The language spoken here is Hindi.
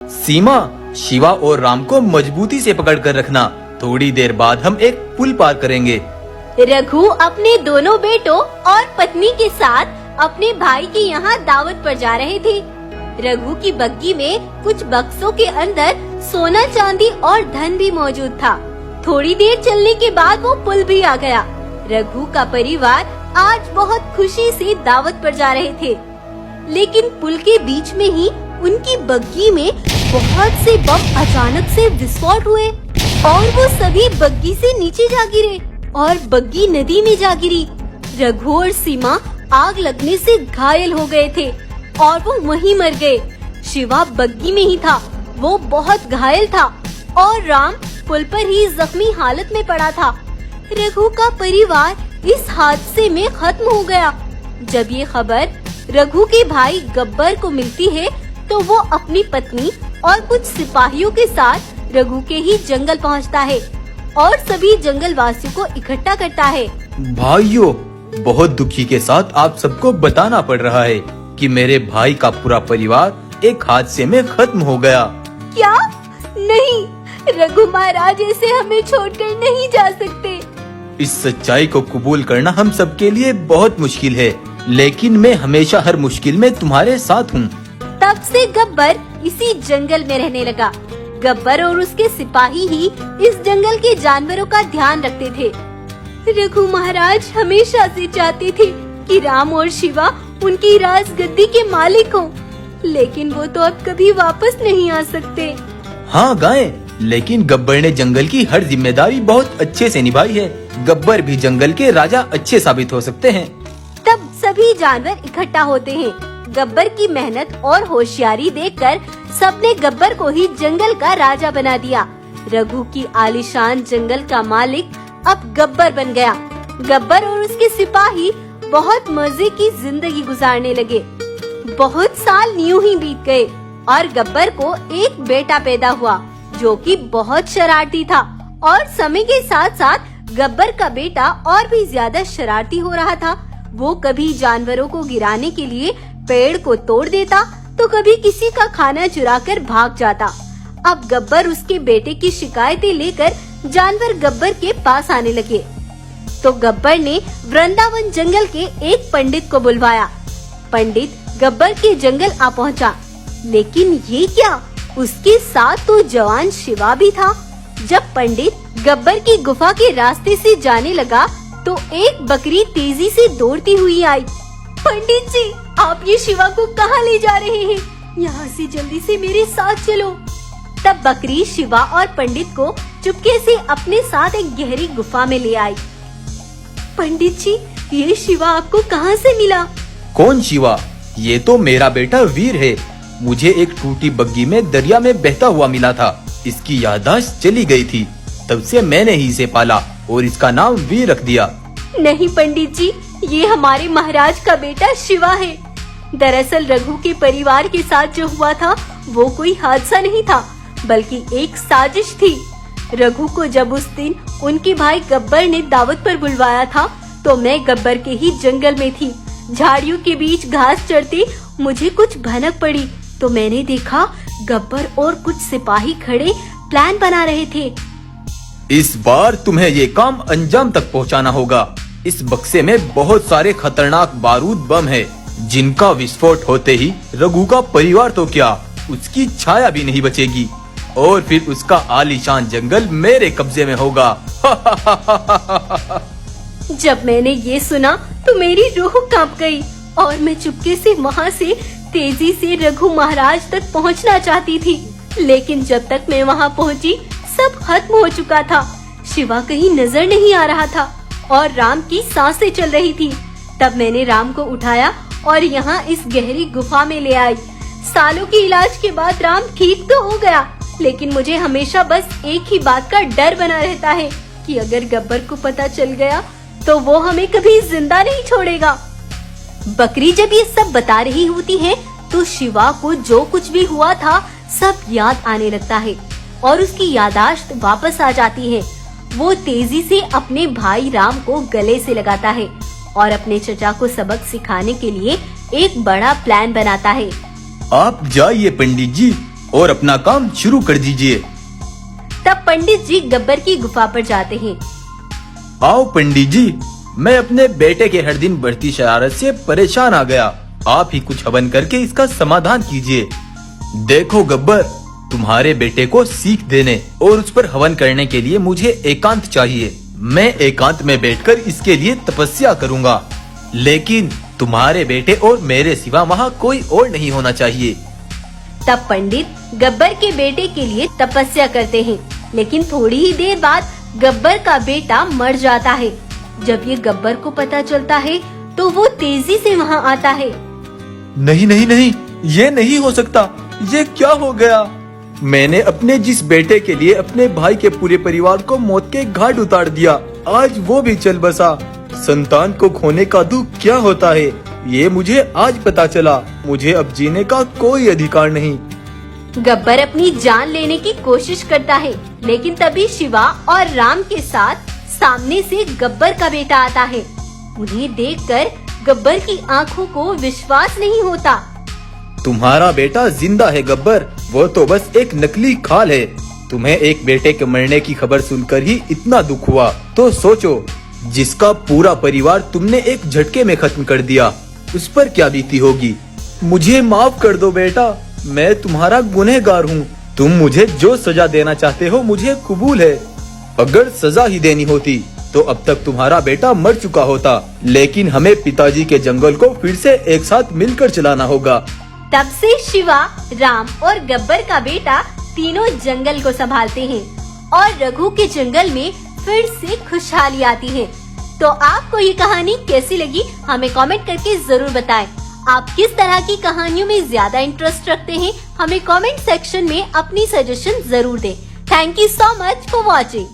सीमा, शिवा और राम को मजबूती से पकड़ कर रखना। थोड़ी देर बाद हम एक पुल पार करेंगे। रघु अपने दोनों बेटों और पत्नी के साथ अपने भाई के यहाँ दावत पर जा रहे थे। रघु की बग्गी में कुछ बक्सों के अंदर सोना, चांदी और धन भी मौजूद था। थोड़ी देर चलने के बाद वो पुल भी आ गया। रघु का परिवार आज बहुत खुशी से दावत पर जा रहे थे, लेकिन पुल के बीच में ही उनकी बग्गी में बहुत से बम अचानक से विस्फोट हुए और वो सभी बग्गी से नीचे जा गिरे और बग्गी नदी में जा गिरी। रघु और सीमा आग लगने से घायल हो गए थे और वो वहीं मर गए। शिवा बग्गी में ही था, वो बहुत घायल था और राम पुल पर ही जख्मी हालत में पड़ा था। रघु का परिवार इस हादसे में खत्म हो गया। जब ये खबर रघु के भाई गब्बर को मिलती है तो वो अपनी पत्नी और कुछ सिपाहियों के साथ रघु के ही जंगल पहुंचता है और सभी जंगल वासियों को इकट्ठा करता है। भाइयों, बहुत दुखी के साथ आप सबको बताना पड़ रहा है कि मेरे भाई का पूरा परिवार एक हादसे में खत्म हो गया। क्या? नहीं, रघु महाराज ऐसे हमें छोड़कर नहीं जा सकते। इस सच्चाई को कबूल करना हम सबके लिए बहुत मुश्किल है, लेकिन मैं हमेशा हर मुश्किल में तुम्हारे साथ हूँ। तब से गब्बर इसी जंगल में रहने लगा। गब्बर और उसके सिपाही ही इस जंगल के जानवरों का ध्यान रखते थे। रघु महाराज हमेशा से चाहते थे कि राम और शिवा उनकी राजगद्दी के मालिक हों, लेकिन वो तो अब कभी वापस नहीं आ सकते। हाँ गाएं, लेकिन गब्बर ने जंगल की हर जिम्मेदारी बहुत अच्छे से निभाई है। गब्बर भी जंगल के राजा अच्छे साबित हो सकते हैं। तब सभी जानवर इकट्ठा होते हैं। गब्बर की मेहनत और होशियारी देखकर सबने गब्बर को ही जंगल का राजा बना दिया। रघु की आलीशान जंगल का मालिक अब गब्बर बन गया। गब्बर और उसके सिपाही बहुत मजे की जिंदगी गुजारने लगे। बहुत साल यूं ही बीत गए और गब्बर को एक बेटा पैदा हुआ जो कि बहुत शरारती था और समय के साथ साथ गब्बर का बेटा और भी ज्यादा शरारती हो रहा था। वो कभी जानवरों को गिराने के लिए पेड़ को तोड़ देता तो कभी किसी का खाना चुराकर भाग जाता। अब गब्बर उसके बेटे की शिकायतें लेकर जानवर गब्बर के पास आने लगे, तो गब्बर ने वृंदावन जंगल के एक पंडित को बुलवाया। पंडित गब्बर के जंगल आ पहुंचा, लेकिन ये क्या, उसके साथ तो जवान शिवा भी था। जब पंडित गब्बर की गुफा के रास्ते से जाने लगा तो एक बकरी तेजी से दौड़ती हुई आई। पंडित जी, आप ये शिवा को कहाँ ले जा रहे हैं? यहाँ से जल्दी से मेरे साथ चलो। तब बकरी शिवा और पंडित को चुपके से अपने साथ एक गहरी गुफा में ले आई। पंडित जी, ये शिवा आपको कहाँ से मिला? कौन शिवा? ये तो मेरा बेटा वीर है। मुझे एक टूटी बग्गी में दरिया में बहता हुआ मिला था। इसकी याददाश्त चली गई थी, तब से मैंने ही इसे पाला और इसका नाम वीर रख दिया। नहीं पंडित जी, ये हमारे महाराज का बेटा शिवा है। दरअसल रघु के परिवार के साथ जो हुआ था वो कोई हादसा नहीं था, बल्कि एक साजिश थी। रघु को जब उस दिन उनके भाई गब्बर ने दावत पर बुलवाया था तो मैं गब्बर के ही जंगल में थी। झाड़ियों के बीच घास चरते मुझे कुछ भनक पड़ी तो मैंने देखा गब्बर और कुछ सिपाही खड़े प्लान बना रहे थे। इस बार तुम्हें ये काम अंजाम तक पहुंचाना होगा। इस बक्से में बहुत सारे खतरनाक बारूद बम है, जिनका विस्फोट होते ही रघु का परिवार तो क्या, उसकी छाया भी नहीं बचेगी और फिर उसका आलीशान जंगल मेरे कब्जे में होगा। जब मैंने ये सुना तो मेरी रूह कांप गई और मैं चुपके से वहाँ से तेजी से रघु महाराज तक पहुँचना चाहती थी, लेकिन जब तक मैं वहाँ पहुँची सब खत्म हो चुका था। शिवा कहीं नजर नहीं आ रहा था और राम की सांसें चल रही थी। तब मैंने राम को उठाया और यहाँ इस गहरी गुफा में ले आई। सालों के इलाज के बाद राम ठीक तो हो गया, लेकिन मुझे हमेशा बस एक ही बात का डर बना रहता है कि अगर गब्बर को पता चल गया तो वो हमें कभी जिंदा नहीं छोड़ेगा। बकरी जब ये सब बता रही होती है तो शिवा को जो कुछ भी हुआ था सब याद आने लगता है और उसकी याददाश्त वापस आ जाती है। वो तेजी से अपने भाई राम को गले से लगाता है और अपने चचा को सबक सिखाने के लिए एक बड़ा प्लान बनाता है। आप जाइए पंडित जी, और अपना काम शुरू कर दीजिए। तब पंडित जी गब्बर की गुफा पर जाते हैं। आओ पंडित जी, मैं अपने बेटे के हर दिन बढ़ती शरारत से परेशान आ गया। आप ही कुछ हवन करके इसका समाधान कीजिए। देखो गब्बर, तुम्हारे बेटे को सीख देने और उस पर हवन करने के लिए मुझे एकांत चाहिए। मैं एकांत में बैठकर इसके लिए तपस्या करूंगा, लेकिन तुम्हारे बेटे और मेरे सिवा वहाँ कोई और नहीं होना चाहिए। तब पंडित गब्बर के बेटे के लिए तपस्या करते हैं, लेकिन थोड़ी ही देर बाद गब्बर का बेटा मर जाता है। जब ये गब्बर को पता चलता है तो वो तेजी से वहाँ आता है। नहीं नहीं नहीं, ये नहीं हो सकता। ये क्या हो गया? मैंने अपने जिस बेटे के लिए अपने भाई के पूरे परिवार को मौत के घाट उतार दिया, आज वो भी चल बसा। संतान को खोने का दुख क्या होता है, ये मुझे आज पता चला। मुझे अब जीने का कोई अधिकार नहीं। गब्बर अपनी जान लेने की कोशिश करता है, लेकिन तभी शिवा और राम के साथ सामने से गब्बर का बेटा आता है। उन्हें देखकर गब्बर की आंखों को विश्वास नहीं होता। तुम्हारा बेटा जिंदा है गब्बर, वो तो बस एक नकली खाल है। तुम्हें एक बेटे के मरने की खबर सुनकर ही इतना दुख हुआ, तो सोचो जिसका पूरा परिवार तुमने एक झटके में खत्म कर दिया, उस पर क्या बीती होगी। मुझे माफ कर दो बेटा, मैं तुम्हारा गुनहगार हूँ। तुम मुझे जो सजा देना चाहते हो मुझे कबूल है। अगर सजा ही देनी होती तो अब तक तुम्हारा बेटा मर चुका होता, लेकिन हमें पिताजी के जंगल को फिर से एक साथ मिलकर चलाना होगा। तब से शिवा, राम और गब्बर का बेटा तीनों जंगल को संभालते हैं और रघु के जंगल में फिर से खुशहाली आती है। तो आपको ये कहानी कैसी लगी, हमें कमेंट करके जरूर बताएं। आप किस तरह की कहानियों में ज्यादा इंटरेस्ट रखते हैं, हमें कमेंट सेक्शन में अपनी सजेशन जरूर दें। Thank you so much for watching.